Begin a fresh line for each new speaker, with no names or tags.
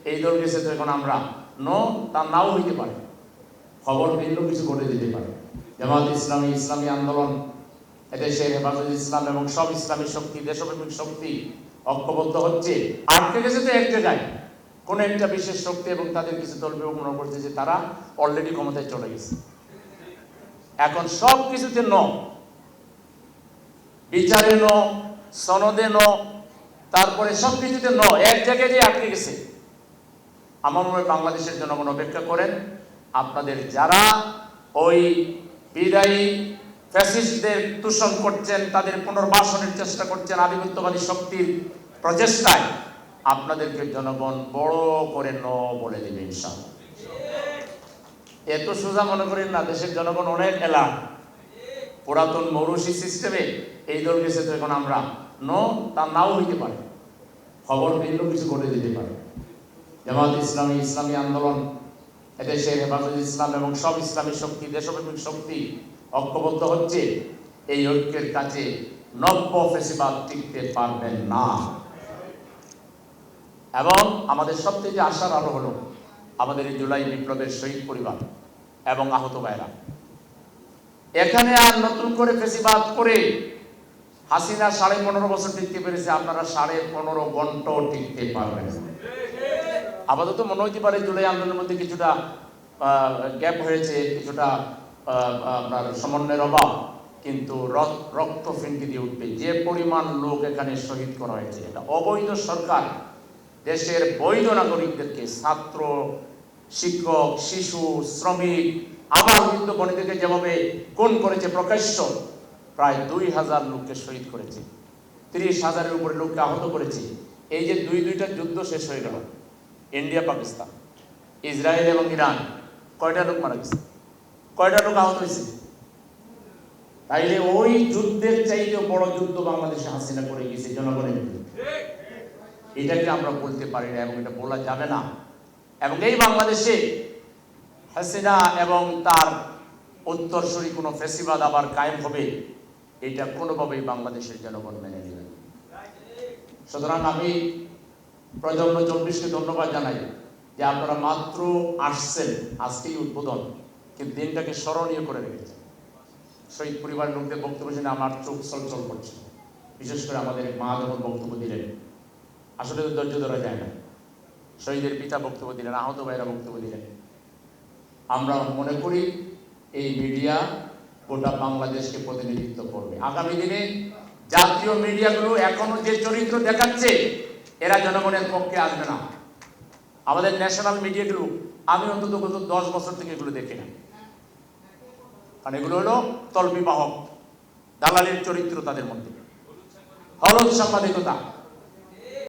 এই দল গেছে তো এখন আমরা তা নাও হইতে পারে, খবর পেলেও কিছু ঘটে দিতে পারে। জামাত ইসলামী, ইসলামী আন্দোলন, এদেশের হেফাজত ইসলাম এবং সব ইসলামী শক্তি, দেশপ্রেমিক শক্তি ঐক্যবদ্ধ হচ্ছে। আটকে গেছে তো এক জায়গায় কোন একটা বিশেষ শক্তি, এবং তাদের কিছু দল মনে করছে যে তারা অলরেডি ক্ষমতায় চলে গেছে। এখন সব কিছুতে বিচারে সনদে তারপরে সব কিছুতে এক জায়গায় যে আটকে গেছে। আমার মনে হয় বাংলাদেশের জনগণ অপেক্ষা করেন, আপনাদের যারা ওই বিদায়ী ফ্যাসিস্টদের দূষণ করছেন, তাদের পুনর্বাসনের চেষ্টা করছেন আধিপত্যবাদী শক্তির প্রচেষ্টায়, আপনাদেরকে জনগণ বড় করে বলে দেবে ইনশাআল্লাহ। এত সোজা মনে করেন না, দেশের জনগণ অনেক এলা। পুরাতন মৌরসি সিস্টেমে এই দল গেছে তো এখন আমরা তা নাও হইতে পারে, খবর পেলেও কিছু ঘটে দিতে পারে। জামাত ইসলামী, ইসলামী আন্দোলন, এদেশের হেফাজত ইসলাম এবং সব ইসলামী শক্তি, দেশপ্রেমিক শক্তি ঐক্যবদ্ধ হচ্ছে। এই ঐক্যের কাছে নব্য ফেসিবাদ টিকতে পারবেন না। এবং আমাদের সবথেকে আশার আলো হলো আমাদের এই জুলাই বিপ্লবের শহীদ পরিবার এবং আহত ভাইরা। এখানে আর নতুন করে ফেসিবাদ করে হাসিনা 15.5 বছর টিকতে পেরেছে, আপনারা 15.5 ঘন্টাও টিকতে পারবেন। আপাতত মনে হইতে পারে জুলাই আন্দোলনের মধ্যে কিছুটা গ্যাপ হয়েছে, কিছুটা আপনার সমন্বয়ের অভাব, কিন্তু রক্ত ফিনকি দিয়ে উঠবে। যে পরিমাণ লোক এখানে শহীদ করা হয়েছে, এটা অবৈধ সরকার দেশের বৈধ নাগরিকদেরকে, ছাত্র, শিক্ষক, শিশু, শ্রমিক, আবার কিন্তু গণিতকে যেভাবে খুন করেছে প্রকাশ্য, প্রায় 2000 লোককে শহীদ করেছে, 30,000-এর উপরে লোককে আহত করেছে। এই যে দুইটা যুদ্ধ শেষ হয়ে গেল, ইন্ডিয়া পাকিস্তান, ইসরায়েল এবং ইরান, কয়টা লোক মারা গেছে, কয়টা লোক আহত হয়েছে? তাইলে ওই যুদ্ধের চাইতেও বড় যুদ্ধ বাংলাদেশে হাসিনা করে গেছে জনগণের বিরুদ্ধে। এটাকে আমরা বলতে পারি না এবং এটা বলা যাবে না। এবং এই বাংলাদেশে হাসিনা এবং তার উত্তরসূরি কোনো ফেসিবাদ আবার কায়েম হবে, এটা কোনোভাবেই বাংলাদেশের জনগণ মেনে নেবে। সুতরাং আমি প্রজন্ম 24কে ধন্যবাদ জানাই যে আপনারা মাত্র আসছেন, আজকেই উদ্বোধন, কিন্তু দিনটাকে স্মরণীয় করে রেখেছেন। শহীদ পরিবারের লোকদের বক্তব্য শুনে আমার চোখ চলচল করছে। বিশেষ করে আমাদের মা যখন বক্তব্য দিলেন, আসলে তো ধৈর্য ধরা যায় না। শহীদের পিতা বক্তব্য দিলেন, আহত ভাইরা বক্তব্য দিলেন। আমরা মনে করি এই মিডিয়া গোটা বাংলাদেশকে প্রতিনিধিত্ব করবে। আগামী দিনে জাতীয় মিডিয়াগুলো এখনো যে চরিত্র দেখাচ্ছে, এরা জনগণের পক্ষে আসবে না। আমাদের ন্যাশনাল মিডিয়াগুলো, আমি অন্তত গত 10 বছর থেকে এগুলো দেখি না, কারণ এগুলো হলো তলবিবাহক, দালালের চরিত্র তাদের মধ্যে, হলুদ সাংবাদিকতা।